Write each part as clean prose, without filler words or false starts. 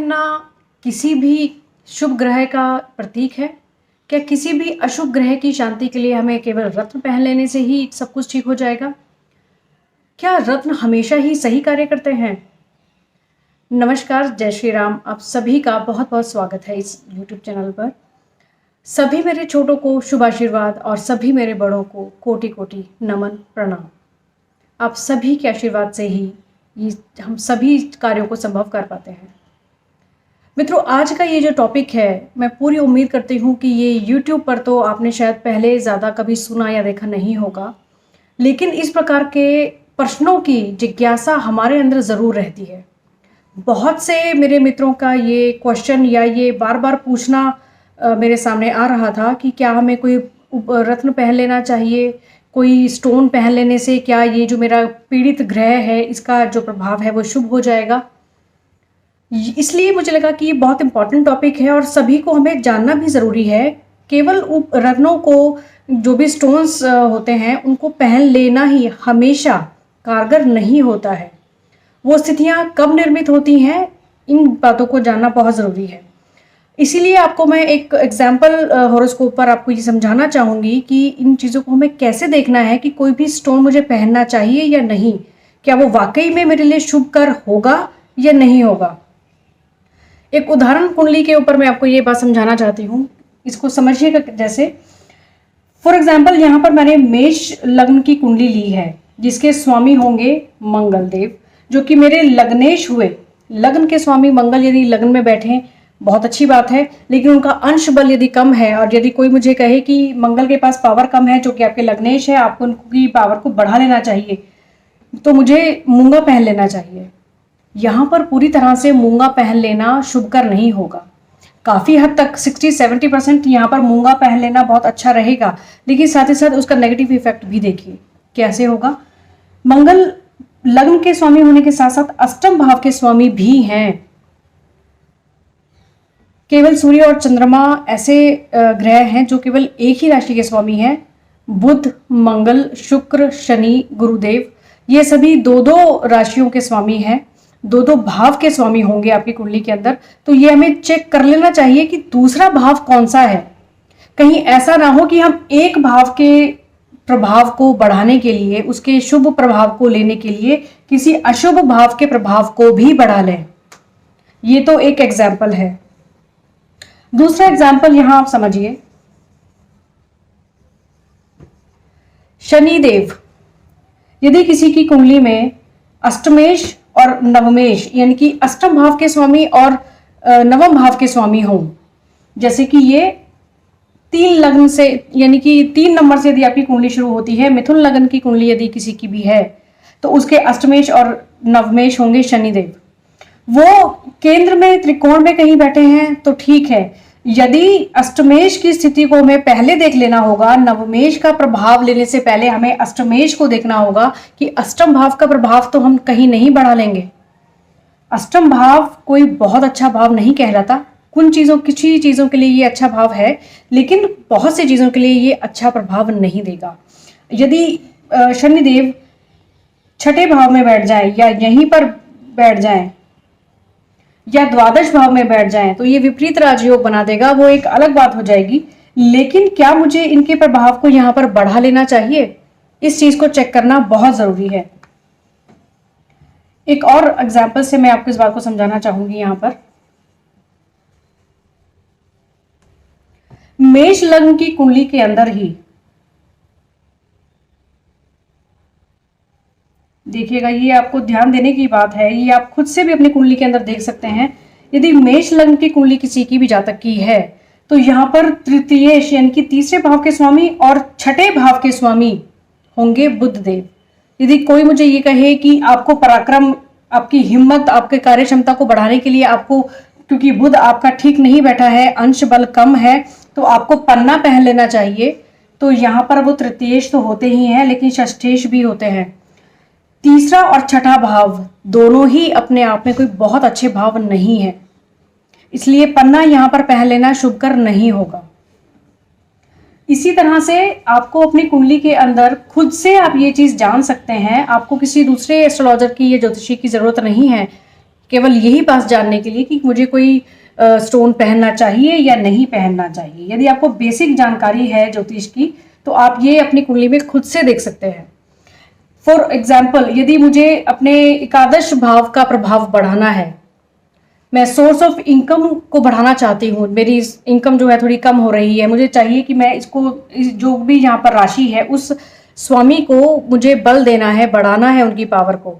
पहनना किसी भी शुभ ग्रह का प्रतीक है? क्या किसी भी अशुभ ग्रह की शांति के लिए हमें केवल रत्न पहन लेने से ही सब कुछ ठीक हो जाएगा? क्या रत्न हमेशा ही सही कार्य करते हैं? नमस्कार, जय श्री राम। आप सभी का बहुत बहुत स्वागत है इस YouTube चैनल पर। सभी मेरे छोटों को शुभ आशीर्वाद और सभी मेरे बड़ों को कोटि कोटि नमन प्रणाम। आप सभी के आशीर्वाद से ही हम सभी कार्यों को संभव कर पाते हैं। मित्रों, आज का ये जो टॉपिक है, मैं पूरी उम्मीद करती हूँ कि ये YouTube पर तो आपने शायद पहले ज़्यादा कभी सुना या देखा नहीं होगा, लेकिन इस प्रकार के प्रश्नों की जिज्ञासा हमारे अंदर ज़रूर रहती है। बहुत से मेरे मित्रों का ये क्वेश्चन या ये बार बार पूछना मेरे सामने आ रहा था कि क्या हमें कोई रत्न पहन लेना चाहिए, कोई स्टोन पहन लेने से क्या ये जो मेरा पीड़ित ग्रह है इसका जो प्रभाव है वो शुभ हो जाएगा। इसलिए मुझे लगा कि ये बहुत इंपॉर्टेंट टॉपिक है और सभी को हमें जानना भी ज़रूरी है। केवल रत्नों को, जो भी स्टोन्स होते हैं, उनको पहन लेना ही हमेशा कारगर नहीं होता है। वो स्थितियाँ कब निर्मित होती हैं, इन बातों को जानना बहुत ज़रूरी है। इसीलिए आपको मैं एक एग्जाम्पल हॉरोस्कोप पर आपको ये समझाना चाहूँगी कि इन चीज़ों को हमें कैसे देखना है कि कोई भी स्टोन मुझे पहनना चाहिए या नहीं, क्या वो वाकई में मेरे लिए शुभकर होगा या नहीं होगा। एक उदाहरण कुंडली के ऊपर मैं आपको ये बात समझाना चाहती हूँ, इसको समझिएगा। जैसे फॉर एग्जाम्पल यहाँ पर मैंने मेष लग्न की कुंडली ली है, जिसके स्वामी होंगे मंगल देव, जो कि मेरे लग्नेश हुए। लग्न के स्वामी मंगल यदि लग्न में बैठे बहुत अच्छी बात है, लेकिन उनका अंश बल यदि कम है और यदि कोई मुझे कहे कि मंगल के पास पावर कम है, जो कि आपके लग्नेश है, आपको उनकी पावर को बढ़ा लेना चाहिए, तो मुझे मूंगा पहन लेना चाहिए। यहाँ पर पूरी तरह से मूंगा पहन लेना शुभकर नहीं होगा। काफ़ी हद तक 60-70% यहाँ पर मूंगा पहन लेना बहुत अच्छा रहेगा, लेकिन साथ ही साथ उसका नेगेटिव इफेक्ट भी देखिए कैसे होगा। मंगल लग्न के स्वामी होने के साथ साथ अष्टम भाव के स्वामी भी हैं। केवल सूर्य और चंद्रमा ऐसे ग्रह हैं जो केवल एक ही राशि के स्वामी हैं। बुध, मंगल, शुक्र, शनि, गुरुदेव, ये सभी दो दो राशियों के स्वामी हैं, दो दो भाव के स्वामी होंगे आपकी कुंडली के अंदर। तो ये हमें चेक कर लेना चाहिए कि दूसरा भाव कौन सा है। कहीं ऐसा ना हो कि हम एक भाव के प्रभाव को बढ़ाने के लिए, उसके शुभ प्रभाव को लेने के लिए किसी अशुभ भाव के प्रभाव को भी बढ़ा लें। ये तो एक एग्जाम्पल है। दूसरा एग्जाम्पल यहां आप समझिए। शनिदेव, यदि किसी की कुंडली में अष्टमेश और नवमेश, यानी कि अष्टम भाव के स्वामी और नवम भाव के स्वामी हों, जैसे कि ये 3 लग्न से, यानी कि 3 नंबर से यदि आपकी कुंडली शुरू होती है, मिथुन लग्न की कुंडली यदि किसी की भी है, तो उसके अष्टमेश और नवमेश होंगे शनिदेव। वो केंद्र में त्रिकोण में कहीं बैठे हैं तो ठीक है। यदि अष्टमेश की स्थिति को हमें पहले देख लेना होगा, नवमेश का प्रभाव लेने से पहले हमें अष्टमेश को देखना होगा कि अष्टम भाव का प्रभाव तो हम कहीं नहीं बढ़ा लेंगे। अष्टम भाव कोई बहुत अच्छा भाव नहीं कहलाता। कुछ चीज़ों के लिए ये अच्छा भाव है, लेकिन बहुत सी चीज़ों के लिए ये अच्छा प्रभाव नहीं देगा। यदि शनिदेव छठे भाव में बैठ जाए या यहीं पर बैठ जाए या द्वादश भाव में बैठ जाएं, तो ये विपरीत राजयोग बना देगा, वो एक अलग बात हो जाएगी। लेकिन क्या मुझे इनके प्रभाव को यहाँ पर बढ़ा लेना चाहिए, इस चीज को चेक करना बहुत जरूरी है। एक और एग्जाम्पल से मैं आपको इस बात को समझाना चाहूंगी। यहाँ पर मेष लग्न की कुंडली के अंदर ही देखिएगा, ये आपको ध्यान देने की बात है, ये आप खुद से भी अपनी कुंडली के अंदर देख सकते हैं। यदि मेष लग्न की कुंडली किसी की भी जातक की है, तो यहाँ पर तृतीयेश, यानी कि तीसरे भाव के स्वामी और छठे भाव के स्वामी होंगे बुध देव। यदि कोई मुझे ये कहे कि आपको पराक्रम, आपकी हिम्मत, आपके कार्य क्षमता को बढ़ाने के लिए आपको, क्योंकि बुध आपका ठीक नहीं बैठा है, अंश बल कम है, तो आपको पन्ना पहन लेना चाहिए, तो यहाँ पर वो तृतीयेश तो होते ही हैं, लेकिन षष्ठेश भी होते हैं। तीसरा और छठा भाव दोनों ही अपने आप में कोई बहुत अच्छे भाव नहीं है, इसलिए पन्ना यहाँ पर पहन लेना शुभकर नहीं होगा। इसी तरह से आपको अपनी कुंडली के अंदर खुद से आप ये चीज जान सकते हैं। आपको किसी दूसरे एस्ट्रोलॉजर की या ज्योतिषी की जरूरत नहीं है केवल यही बात जानने के लिए कि मुझे कोई स्टोन पहनना चाहिए या नहीं पहनना चाहिए। यदि आपको बेसिक जानकारी है ज्योतिष की, तो आप ये अपनी कुंडली में खुद से देख सकते हैं। फॉर एग्जाम्पल, यदि मुझे अपने एकादश भाव का प्रभाव बढ़ाना है, मैं सोर्स ऑफ इनकम को बढ़ाना चाहती हूँ, मेरी इनकम जो है थोड़ी कम हो रही है, मुझे चाहिए कि मैं इसको जो भी यहाँ पर राशि है उस स्वामी को मुझे बल देना है, बढ़ाना है उनकी पावर को।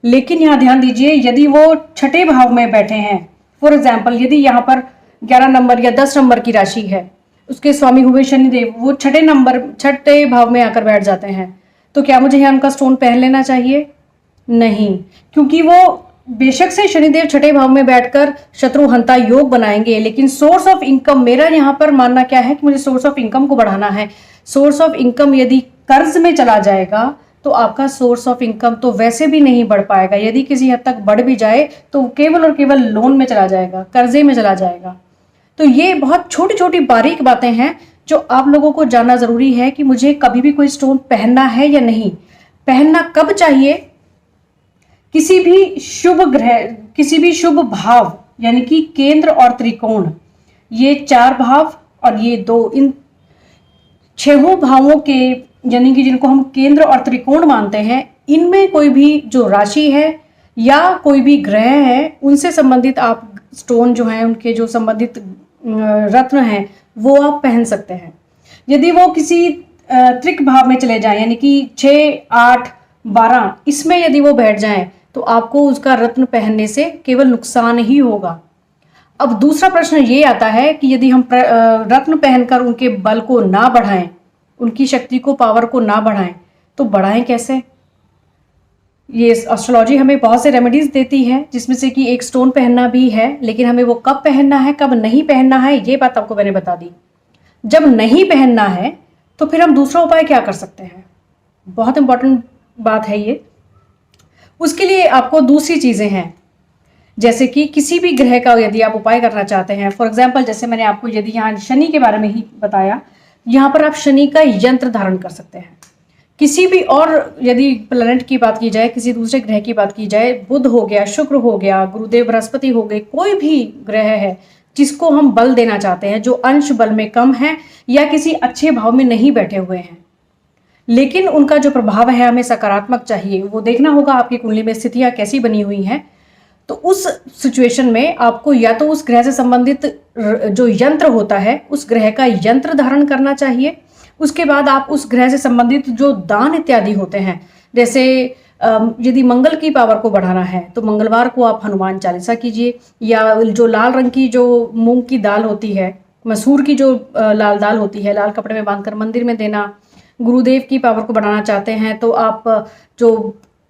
लेकिन यहाँ ध्यान दीजिए, यदि वो छठे भाव में बैठे हैं, फॉर एग्जाम्पल यदि यहाँ पर 11 नंबर या 10 नंबर की राशि है, उसके स्वामी हुए शनिदेव, वो छठे भाव में आकर बैठ जाते हैं, तो क्या मुझे यहाँ उनका स्टोन पहन लेना चाहिए? नहीं, क्योंकि वो बेशक से शनिदेव छठे भाव में बैठकर शत्रुहंता योग बनाएंगे, लेकिन सोर्स ऑफ इनकम, मेरा यहाँ पर मानना क्या है कि मुझे सोर्स ऑफ इनकम को बढ़ाना है। सोर्स ऑफ इनकम यदि कर्ज में चला जाएगा तो आपका सोर्स ऑफ इनकम तो वैसे भी नहीं बढ़ पाएगा। यदि किसी हद तक बढ़ भी जाए तो केवल और केवल लोन में चला जाएगा, कर्जे में चला जाएगा। तो ये बहुत छोटी छोटी बारीक बातें हैं जो आप लोगों को जानना जरूरी है कि मुझे कभी भी कोई स्टोन पहनना है या नहीं, पहनना कब चाहिए। किसी भी शुभ ग्रह, किसी भी शुभ भाव, यानी कि केंद्र और त्रिकोण, ये 4 भाव और ये 2, इन 6 भावों के, यानी कि जिनको हम केंद्र और त्रिकोण मानते हैं, इनमें कोई भी जो राशि है या कोई भी ग्रह है, उनसे संबंधित आप स्टोन जो हैं, उनके जो संबंधित रत्न हैं, वो आप पहन सकते हैं। यदि वो किसी त्रिक भाव में चले जाएं, यानी कि 6, 8, 12, इसमें यदि वो बैठ जाएं, तो आपको उसका रत्न पहनने से केवल नुकसान ही होगा। अब दूसरा प्रश्न ये आता है कि यदि हम रत्न पहनकर उनके बल को ना बढ़ाएं, उनकी शक्ति को, पावर को ना बढ़ाएं, तो बढ़ाएं कैसे? ये एस्ट्रोलॉजी हमें बहुत से रेमेडीज देती है, जिसमें से कि एक स्टोन पहनना भी है, लेकिन हमें वो कब पहनना है, कब नहीं पहनना है, ये बात आपको मैंने बता दी। जब नहीं पहनना है तो फिर हम दूसरा उपाय क्या कर सकते हैं? बहुत इंपॉर्टेंट बात है ये। उसके लिए आपको दूसरी चीजें हैं, जैसे कि किसी भी ग्रह का यदि आप उपाय करना चाहते हैं, फॉर एग्जाम्पल जैसे मैंने आपको यदि यहाँ शनि के बारे में ही बताया, यहाँ पर आप शनि का यंत्र धारण कर सकते हैं। किसी भी और यदि प्लैनेट की बात की जाए, किसी दूसरे ग्रह की बात की जाए, बुध हो गया, शुक्र हो गया, गुरुदेव बृहस्पति हो गए, कोई भी ग्रह है जिसको हम बल देना चाहते हैं, जो अंश बल में कम है या किसी अच्छे भाव में नहीं बैठे हुए हैं, लेकिन उनका जो प्रभाव है हमें सकारात्मक चाहिए, वो देखना होगा आपकी कुंडली में स्थितियां कैसी बनी हुई हैं। तो उस सिचुएशन में आपको या तो उस ग्रह से संबंधित जो यंत्र होता है, उस ग्रह का यंत्र धारण करना चाहिए। उसके बाद आप उस ग्रह से संबंधित जो दान इत्यादि होते हैं, जैसे यदि मंगल की पावर को बढ़ाना है तो मंगलवार को आप हनुमान चालीसा कीजिए, या जो लाल रंग की जो मूंग की दाल होती है, मसूर की जो लाल दाल होती है, लाल कपड़े में बांधकर मंदिर में देना। गुरुदेव की पावर को बढ़ाना चाहते हैं तो आप जो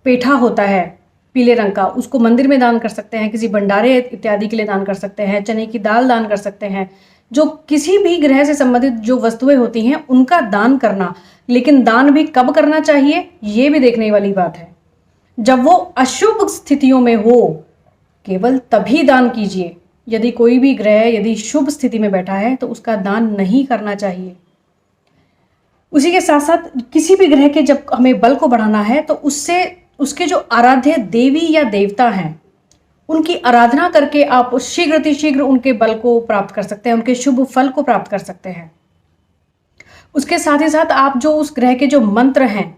पेठा होता है पीले रंग का, उसको मंदिर में दान कर सकते हैं, किसी भंडारे इत्यादि के लिए दान कर सकते हैं, चने की दाल दान कर सकते हैं। जो किसी भी ग्रह से संबंधित जो वस्तुएं होती हैं उनका दान करना, लेकिन दान भी कब करना चाहिए ये भी देखने वाली बात है। जब वो अशुभ स्थितियों में हो, केवल तभी दान कीजिए। यदि कोई भी ग्रह यदि शुभ स्थिति में बैठा है तो उसका दान नहीं करना चाहिए। उसी के साथ साथ किसी भी ग्रह के जब हमें बल को बढ़ाना है तो उससे उसके जो आराध्य देवी या देवता हैं उनकी आराधना करके आप शीघ्र उनके बल को प्राप्त कर सकते हैं, उनके शुभ फल को प्राप्त कर सकते हैं। उसके साथ ही साथ आप जो उस ग्रह के जो मंत्र हैं,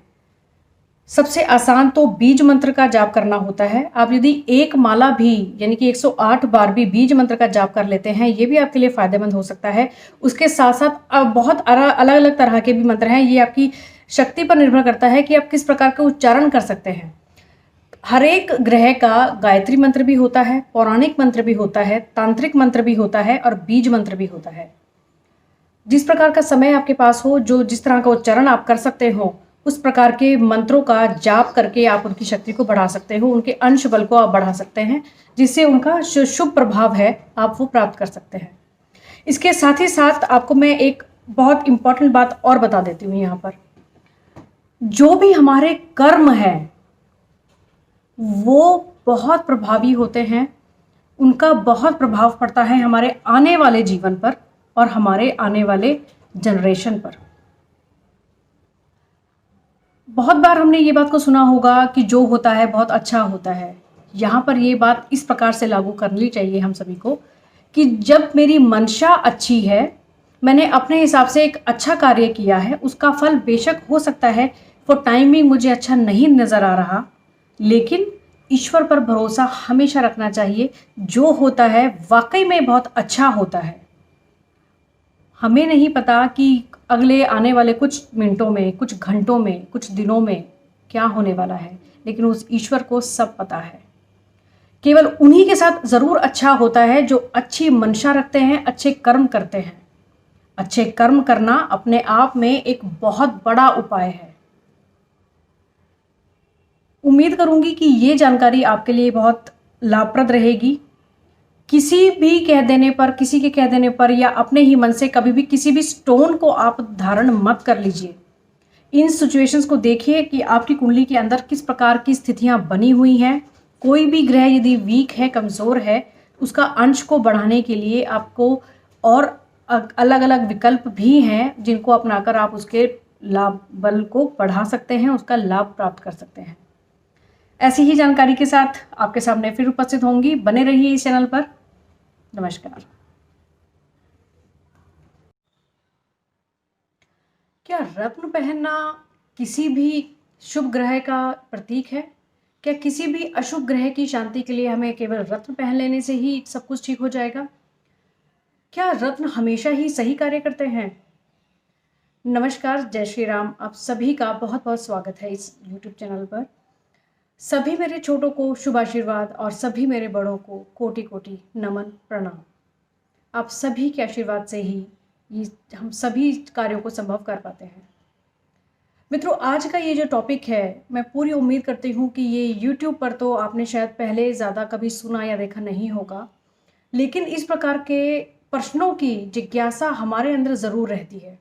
सबसे आसान तो बीज मंत्र का जाप करना होता है। आप यदि एक माला भी, यानी कि 108 बार भी बीज मंत्र का जाप कर लेते हैं, ये भी आपके लिए फायदेमंद हो सकता है। उसके साथ साथ बहुत अलग अलग तरह के भी मंत्र हैं, ये आपकी शक्ति पर निर्भर करता है कि आप किस प्रकार का उच्चारण कर सकते हैं। हर एक ग्रह का गायत्री मंत्र भी होता है, पौराणिक मंत्र भी होता है, तांत्रिक मंत्र भी होता है और बीज मंत्र भी होता है। जिस प्रकार का समय आपके पास हो, जो जिस तरह का उच्चारण आप कर सकते हो, उस प्रकार के मंत्रों का जाप करके आप उनकी शक्ति को बढ़ा सकते हो, उनके अंश बल को आप बढ़ा सकते हैं, जिससे उनका शुभ प्रभाव है आप वो प्राप्त कर सकते हैं। इसके साथ ही साथ आपको मैं एक बहुत इंपॉर्टेंट बात और बता देती हूँ यहाँ पर। जो भी हमारे कर्म है वो बहुत प्रभावी होते हैं, उनका बहुत प्रभाव पड़ता है हमारे आने वाले जीवन पर और हमारे आने वाले जनरेशन पर। बहुत बार हमने ये बात को सुना होगा कि जो होता है बहुत अच्छा होता है, यहाँ पर ये बात इस प्रकार से लागू करनी चाहिए हम सभी को कि जब मेरी मंशा अच्छी है, मैंने अपने हिसाब से एक अच्छा कार्य किया है, उसका फल बेशक हो सकता है वो टाइमिंग मुझे अच्छा नहीं नज़र आ रहा, लेकिन ईश्वर पर भरोसा हमेशा रखना चाहिए। जो होता है वाकई में बहुत अच्छा होता है। हमें नहीं पता कि अगले आने वाले कुछ मिनटों में, कुछ घंटों में, कुछ दिनों में क्या होने वाला है, लेकिन उस ईश्वर को सब पता है। केवल उन्हीं के साथ ज़रूर अच्छा होता है जो अच्छी मंशा रखते हैं, अच्छे कर्म करते हैं। अच्छे कर्म करना अपने आप में एक बहुत बड़ा उपाय है। उम्मीद करूंगी कि ये जानकारी आपके लिए बहुत लाभप्रद रहेगी। किसी भी कह देने पर, किसी के कह देने पर या अपने ही मन से कभी भी किसी भी स्टोन को आप धारण मत कर लीजिए। इन सिचुएशंस को देखिए कि आपकी कुंडली के अंदर किस प्रकार की स्थितियां बनी हुई हैं। कोई भी ग्रह यदि वीक है, कमज़ोर है, उसका अंश को बढ़ाने के लिए आपको और अलग अलग विकल्प भी हैं जिनको अपनाकर आप उसके लाभ बल को बढ़ा सकते हैं, उसका लाभ प्राप्त कर सकते हैं। ऐसी ही जानकारी के साथ आपके सामने फिर उपस्थित होंगी। बने रहिए इस चैनल पर। नमस्कार। क्या रत्न पहनना किसी भी शुभ ग्रह का प्रतीक है? क्या किसी भी अशुभ ग्रह की शांति के लिए हमें केवल रत्न पहन लेने से ही सब कुछ ठीक हो जाएगा? क्या रत्न हमेशा ही सही कार्य करते हैं? नमस्कार, जय श्री राम। आप सभी का बहुत बहुत स्वागत है इस YouTube चैनल पर। सभी मेरे छोटों को शुभ आशीर्वाद और सभी मेरे बड़ों को कोटि कोटि नमन प्रणाम। आप सभी के आशीर्वाद से ही हम सभी कार्यों को संभव कर पाते हैं। मित्रों, आज का ये जो टॉपिक है, मैं पूरी उम्मीद करती हूँ कि ये YouTube पर तो आपने शायद पहले ज़्यादा कभी सुना या देखा नहीं होगा, लेकिन इस प्रकार के प्रश्नों की जिज्ञासा हमारे अंदर ज़रूर रहती है।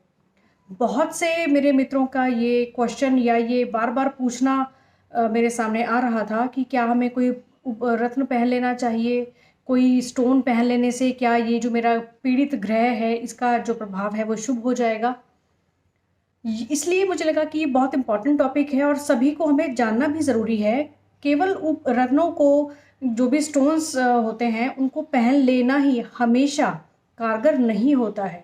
बहुत से मेरे मित्रों का ये क्वेश्चन या ये बार बार पूछना मेरे सामने आ रहा था कि क्या हमें कोई रत्न पहन लेना चाहिए, कोई स्टोन पहन लेने से क्या ये जो मेरा पीड़ित ग्रह है इसका जो प्रभाव है वो शुभ हो जाएगा। इसलिए मुझे लगा कि ये बहुत इंपॉर्टेंट टॉपिक है और सभी को हमें जानना भी ज़रूरी है। केवल रत्नों को, जो भी स्टोन्स होते हैं, उनको पहन लेना ही हमेशा कारगर नहीं होता है।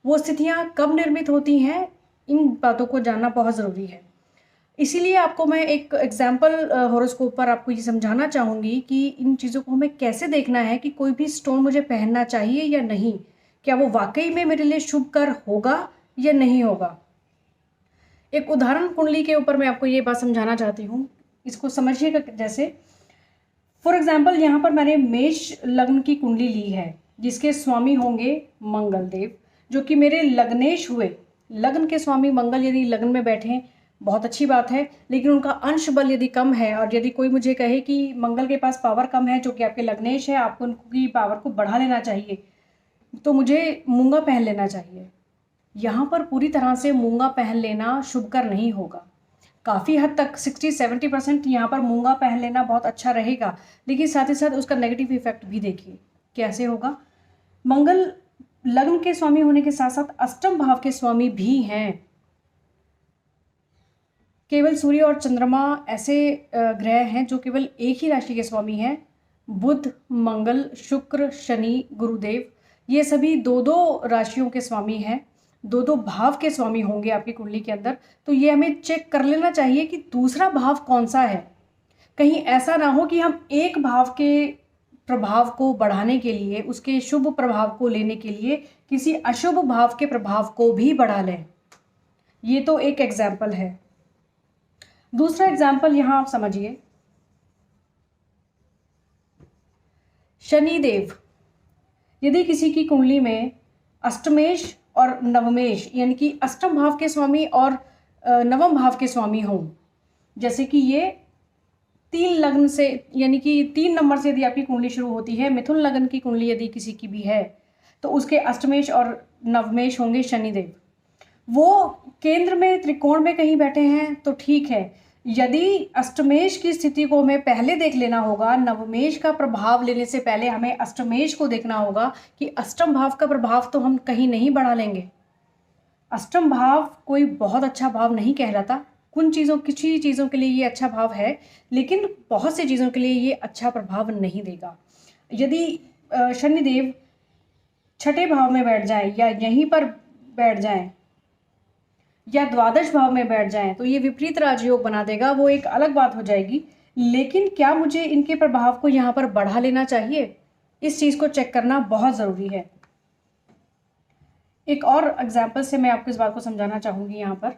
वो स्थितियाँ कब निर्मित होती हैं, इन बातों को जानना बहुत ज़रूरी है। इसीलिए आपको मैं एक एग्जाम्पल हॉरोस्कोप पर आपको ये समझाना चाहूँगी कि इन चीज़ों को हमें कैसे देखना है कि कोई भी स्टोन मुझे पहनना चाहिए या नहीं। क्या वो वाकई में मेरे लिए शुभकर होगा या नहीं होगा। एक उदाहरण कुंडली के ऊपर मैं आपको ये बात समझाना चाहती हूँ, इसको समझिएगा। जैसे फॉर एग्जाम्पल यहाँ पर मैंने मेष लग्न की कुंडली ली है, जिसके स्वामी होंगे मंगल देव, जो कि मेरे लग्नेश हुए। लग्न के स्वामी मंगल यदि लग्न में बैठे बहुत अच्छी बात है, लेकिन उनका अंश बल यदि कम है और यदि कोई मुझे कहे कि मंगल के पास पावर कम है, जो कि आपके लग्नेश है, आपको उनकी पावर को बढ़ा लेना चाहिए, तो मुझे मूंगा पहन लेना चाहिए। यहाँ पर पूरी तरह से मूंगा पहन लेना शुभकर नहीं होगा। काफ़ी हद तक 60-70% यहाँ पर मूंगा पहन लेना बहुत अच्छा रहेगा, लेकिन साथ ही साथ उसका नेगेटिव इफेक्ट भी देखिए कैसे होगा। मंगल लग्न के स्वामी होने के साथ साथ अष्टम भाव के स्वामी भी हैं। केवल सूर्य और चंद्रमा ऐसे ग्रह हैं जो केवल एक ही राशि के स्वामी हैं। बुध, मंगल, शुक्र, शनि, गुरुदेव, ये सभी दो दो राशियों के स्वामी हैं, दो दो भाव के स्वामी होंगे आपकी कुंडली के अंदर। तो ये हमें चेक कर लेना चाहिए कि दूसरा भाव कौन सा है। कहीं ऐसा ना हो कि हम एक भाव के प्रभाव को बढ़ाने के लिए, उसके शुभ प्रभाव को लेने के लिए किसी अशुभ भाव के प्रभाव को भी बढ़ा लें। ये तो एक एग्जाम्पल है। दूसरा एग्जाम्पल यहाँ आप समझिए। शनिदेव यदि किसी की कुंडली में अष्टमेश और नवमेश, यानी कि अष्टम भाव के स्वामी और नवम भाव के स्वामी हों, जैसे कि ये 3 लग्न से, यानी कि 3 नंबर से यदि आपकी कुंडली शुरू होती है, मिथुन लग्न की कुंडली यदि किसी की भी है, तो उसके अष्टमेश और नवमेश होंगे शनिदेव। वो केंद्र में त्रिकोण में कहीं बैठे हैं तो ठीक है। यदि अष्टमेश की स्थिति को हमें पहले देख लेना होगा, नवमेश का प्रभाव लेने से पहले हमें अष्टमेश को देखना होगा कि अष्टम भाव का प्रभाव तो हम कहीं नहीं बढ़ा लेंगे। अष्टम भाव कोई बहुत अच्छा भाव नहीं कहलाता, कुछ ही चीज़ों के लिए ये अच्छा भाव है, लेकिन बहुत सी चीज़ों के लिए ये अच्छा प्रभाव नहीं देगा। यदि शनिदेव छठे भाव में बैठ जाए या यहीं पर बैठ जाएं या द्वादश भाव में बैठ जाएं तो ये विपरीत राजयोग बना देगा, वो एक अलग बात हो जाएगी। लेकिन क्या मुझे इनके प्रभाव को यहाँ पर बढ़ा लेना चाहिए? इस चीज़ को चेक करना बहुत ज़रूरी है। एक और एग्जाम्पल से मैं आपको इस बात को समझाना चाहूँगी। यहाँ पर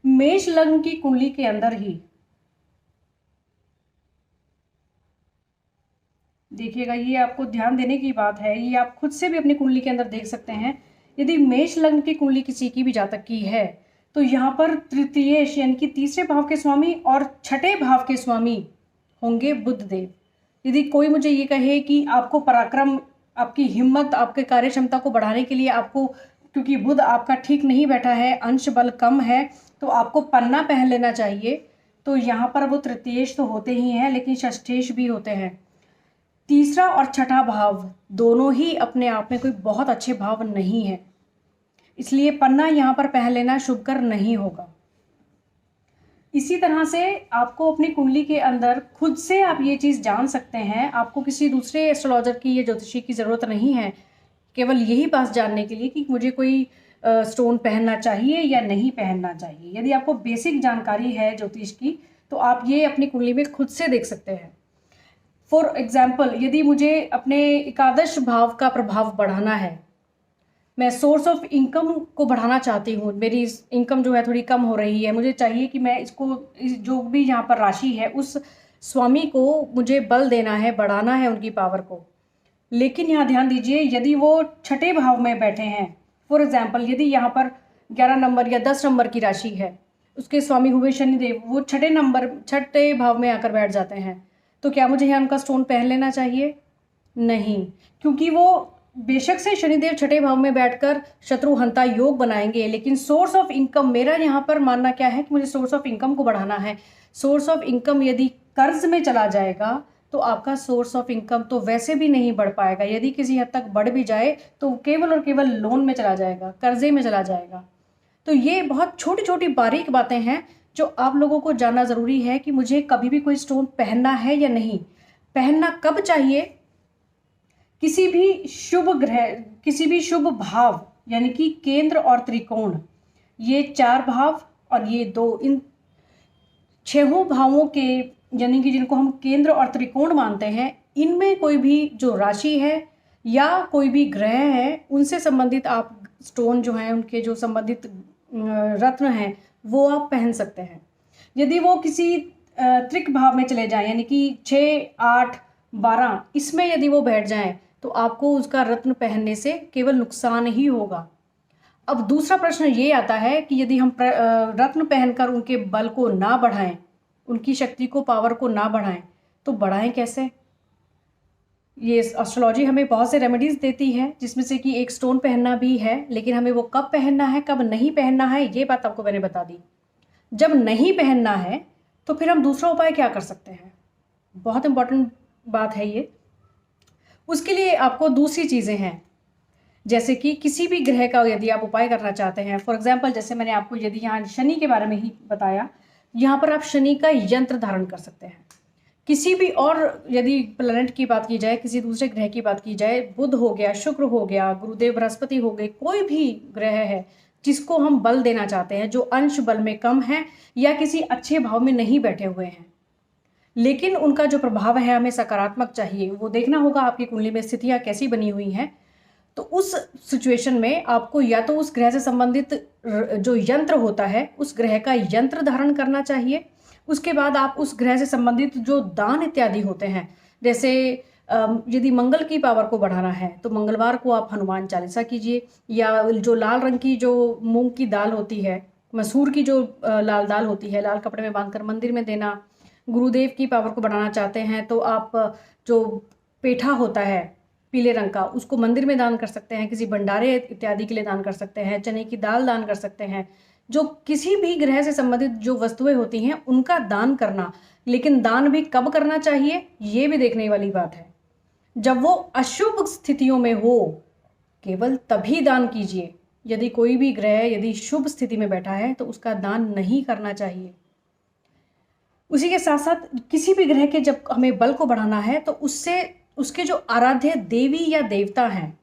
मेष लग्न की कुंडली के अंदर ही देखिएगा, ये आपको ध्यान देने की बात है, ये आप खुद से भी अपनी कुंडली के अंदर देख सकते हैं। यदि मेष लग्न की कुंडली किसी की भी जातक की है तो यहाँ पर तृतीयेश यानी कि तीसरे भाव के स्वामी और छठे भाव के स्वामी होंगे बुध देव। यदि कोई मुझे ये कहे कि आपको पराक्रम, आपकी हिम्मत, आपके कार्य क्षमता को बढ़ाने के लिए आपको, क्योंकि बुध आपका ठीक नहीं बैठा है, अंश बल कम है, तो आपको पन्ना पहन लेना चाहिए, तो यहाँ पर वो तृतीयेश तो होते ही हैं लेकिन षष्ठेश भी होते हैं। तीसरा और छठा भाव दोनों ही अपने आप में कोई बहुत अच्छे भाव नहीं है, इसलिए पन्ना यहाँ पर पहन लेना शुभकर नहीं होगा। इसी तरह से आपको अपनी कुंडली के अंदर खुद से आप ये चीज़ जान सकते हैं। आपको किसी दूसरे एस्ट्रोलॉजर की या ज्योतिषी की ज़रूरत नहीं है, केवल यही बात जानने के लिए कि मुझे कोई स्टोन पहनना चाहिए या नहीं पहनना चाहिए। यदि आपको बेसिक जानकारी है ज्योतिष की तो आप ये अपनी कुंडली में खुद से देख सकते हैं। फॉर एग्जाम्पल, यदि मुझे अपने एकादश भाव का प्रभाव बढ़ाना है, मैं सोर्स ऑफ इनकम को बढ़ाना चाहती हूँ, मेरी इनकम जो है थोड़ी कम हो रही है, मुझे चाहिए कि मैं इसको, जो भी यहाँ पर राशि है उस स्वामी को मुझे बल देना है, बढ़ाना है उनकी पावर को। लेकिन यहाँ ध्यान दीजिए, यदि वो छठे भाव में बैठे हैं, फॉर एग्जाम्पल यदि यहाँ पर 11 नंबर या 10 नंबर की राशि है, उसके स्वामी हुए शनिदेव, वो छठे भाव में आकर बैठ जाते हैं, तो क्या मुझे यहाँ उनका स्टोन पहन लेना चाहिए? नहीं, क्योंकि वो बेशक से शनिदेव छठे भाव में बैठकर शत्रुहंता योग बनाएंगे, लेकिन सोर्स ऑफ इनकम, मेरा यहाँ पर मानना क्या है कि मुझे सोर्स ऑफ इनकम को बढ़ाना है। सोर्स ऑफ इनकम यदि कर्ज में चला जाएगा तो आपका सोर्स ऑफ इनकम तो वैसे भी नहीं बढ़ पाएगा। यदि किसी हद तक बढ़ भी जाए तो केवल और केवल लोन में चला जाएगा, कर्जे में चला जाएगा। तो ये बहुत छोटी छोटी बारीक बातें हैं जो आप लोगों को जानना ज़रूरी है कि मुझे कभी भी कोई स्टोन पहनना है या नहीं, पहनना कब चाहिए। किसी भी शुभ ग्रह, किसी भी शुभ भाव यानी कि केंद्र और त्रिकोण, ये 4 भाव और ये 2, इन 6 भावों के, यानी कि जिनको हम केंद्र और त्रिकोण मानते हैं, इनमें कोई भी जो राशि है या कोई भी ग्रह है उनसे संबंधित आप स्टोन जो हैं, उनके जो संबंधित रत्न हैं वो आप पहन सकते हैं। यदि वो किसी त्रिक भाव में चले जाएं, यानी कि 6, 8, 12, इसमें यदि वो बैठ जाएं तो आपको उसका रत्न पहनने से केवल नुकसान ही होगा। अब दूसरा प्रश्न ये आता है कि यदि हम रत्न पहनकर उनके बल को ना बढ़ाएं, उनकी शक्ति को, पावर को ना बढ़ाएं, तो बढ़ाएं कैसे? ये एस्ट्रोलॉजी हमें बहुत से रेमेडीज़ देती है, जिसमें से कि एक स्टोन पहनना भी है, लेकिन हमें वो कब पहनना है, कब नहीं पहनना है, ये बात आपको मैंने बता दी। जब नहीं पहनना है तो फिर हम दूसरा उपाय क्या कर सकते हैं? बहुत इंपॉर्टेंट बात है ये। उसके लिए आपको दूसरी चीज़ें हैं, जैसे कि किसी भी ग्रह का यदि आप उपाय करना चाहते हैं, फॉर एग्जांपल जैसे मैंने आपको यदि यहाँ शनि के बारे में ही बताया, यहाँ पर आप शनि का यंत्र धारण कर सकते हैं। किसी भी और यदि प्लैनेट की बात की जाए, किसी दूसरे ग्रह की बात की जाए, बुध हो गया, शुक्र हो गया, गुरुदेव बृहस्पति हो गए, कोई भी ग्रह है जिसको हम बल देना चाहते हैं, जो अंश बल में कम है या किसी अच्छे भाव में नहीं बैठे हुए हैं, लेकिन उनका जो प्रभाव है हमें सकारात्मक चाहिए, वो देखना होगा आपकी कुंडली में स्थितियाँ कैसी बनी हुई हैं। तो उस सिचुएशन में आपको या तो उस ग्रह से संबंधित जो यंत्र होता है उस ग्रह का यंत्र धारण करना चाहिए। उसके बाद आप उस ग्रह से संबंधित जो दान इत्यादि होते हैं, जैसे यदि मंगल की पावर को बढ़ाना है तो मंगलवार को आप हनुमान चालीसा कीजिए, या जो लाल रंग की जो मूंग की दाल होती है, मसूर की जो लाल दाल होती है, लाल कपड़े में बांधकर मंदिर में देना। गुरुदेव की पावर को बढ़ाना चाहते हैं तो आप जो पेठा होता है पीले रंग का, उसको मंदिर में दान कर सकते हैं, किसी भंडारे इत्यादि के लिए दान कर सकते हैं, चने की दाल दान कर सकते हैं। जो किसी भी ग्रह से संबंधित जो वस्तुएं होती हैं उनका दान करना, लेकिन दान भी कब करना चाहिए ये भी देखने वाली बात है। जब वो अशुभ स्थितियों में हो, केवल तभी दान कीजिए, यदि कोई भी ग्रह यदि शुभ स्थिति में बैठा है तो उसका दान नहीं करना चाहिए। उसी के साथ साथ किसी भी ग्रह के जब हमें बल को बढ़ाना है तो उससे उसके जो आराध्य देवी या देवता हैं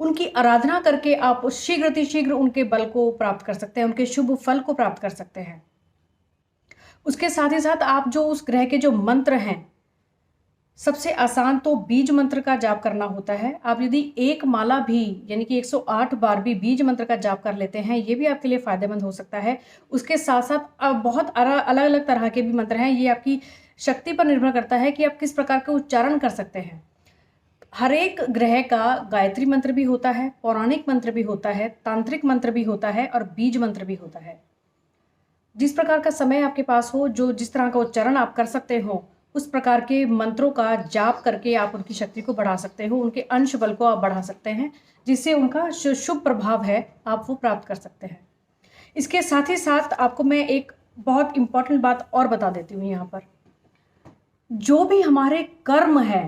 उनकी आराधना करके आप शीघ्र उनके बल को प्राप्त कर सकते हैं, उनके शुभ फल को प्राप्त कर सकते हैं। उसके साथ ही साथ आप जो उस ग्रह के जो मंत्र हैं, सबसे आसान तो बीज मंत्र का जाप करना होता है। आप यदि एक माला भी यानी कि 108 बार भी बीज मंत्र का जाप कर लेते हैं, ये भी आपके लिए फ़ायदेमंद हो सकता है। उसके साथ साथ बहुत अलग अलग तरह के भी मंत्र हैं, ये आपकी शक्ति पर निर्भर करता है कि आप किस प्रकार के उच्चारण कर सकते हैं। हर एक ग्रह का गायत्री मंत्र भी होता है, पौराणिक मंत्र भी होता है, तांत्रिक मंत्र भी होता है और बीज मंत्र भी होता है। जिस प्रकार का समय आपके पास हो, जो जिस तरह का उच्चारण आप कर सकते हो, उस प्रकार के मंत्रों का जाप करके आप उनकी शक्ति को बढ़ा सकते हो, उनके अंश बल को आप बढ़ा सकते हैं, जिससे उनका शुभ प्रभाव है आप वो प्राप्त कर सकते हैं। इसके साथ ही साथ आपको मैं एक बहुत इम्पॉर्टेंट बात और बता देती हूँ यहाँ पर। जो भी हमारे कर्म है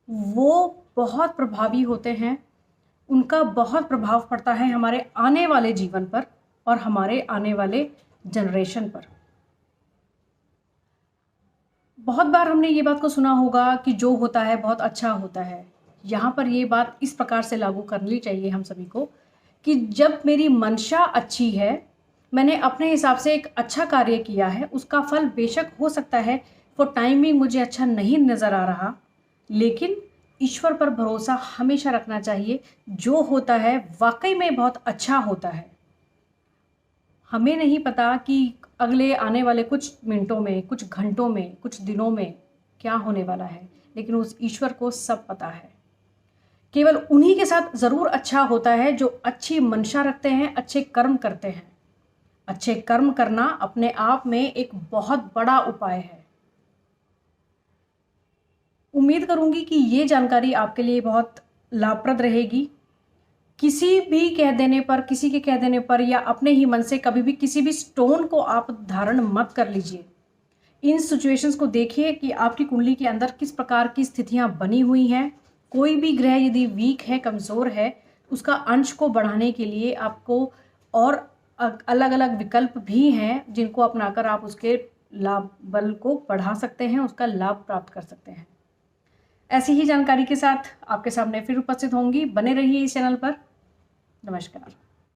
वो बहुत प्रभावी होते हैं, उनका बहुत प्रभाव पड़ता है हमारे आने वाले जीवन पर और हमारे आने वाले जनरेशन पर। बहुत बार हमने ये बात को सुना होगा कि जो होता है बहुत अच्छा होता है। यहाँ पर ये बात इस प्रकार से लागू करनी चाहिए हम सभी को कि जब मेरी मंशा अच्छी है, मैंने अपने हिसाब से एक अच्छा कार्य किया है, उसका फल बेशक हो सकता है फॉर टाइमिंग मुझे अच्छा नहीं नज़र आ रहा, लेकिन ईश्वर पर भरोसा हमेशा रखना चाहिए। जो होता है वाकई में बहुत अच्छा होता है। हमें नहीं पता कि अगले आने वाले कुछ मिनटों में, कुछ घंटों में, कुछ दिनों में क्या होने वाला है, लेकिन उस ईश्वर को सब पता है। केवल उन्हीं के साथ ज़रूर अच्छा होता है जो अच्छी मंशा रखते हैं, अच्छे कर्म करते हैं। अच्छे कर्म करना अपने आप में एक बहुत बड़ा उपाय है। उम्मीद करूंगी कि ये जानकारी आपके लिए बहुत लाभप्रद रहेगी। किसी भी कह देने पर, किसी के कह देने पर या अपने ही मन से कभी भी किसी भी स्टोन को आप धारण मत कर लीजिए। इन सिचुएशंस को देखिए कि आपकी कुंडली के अंदर किस प्रकार की स्थितियां बनी हुई हैं। कोई भी ग्रह यदि वीक है, कमज़ोर है, उसका अंश को बढ़ाने के लिए आपको और अलग अलग विकल्प भी हैं जिनको अपनाकर आप उसके लाभ बल को बढ़ा सकते हैं, उसका लाभ प्राप्त कर सकते हैं। ऐसी ही जानकारी के साथ आपके सामने फिर उपस्थित होंगी। बने रहिए इस चैनल पर। नमस्कार।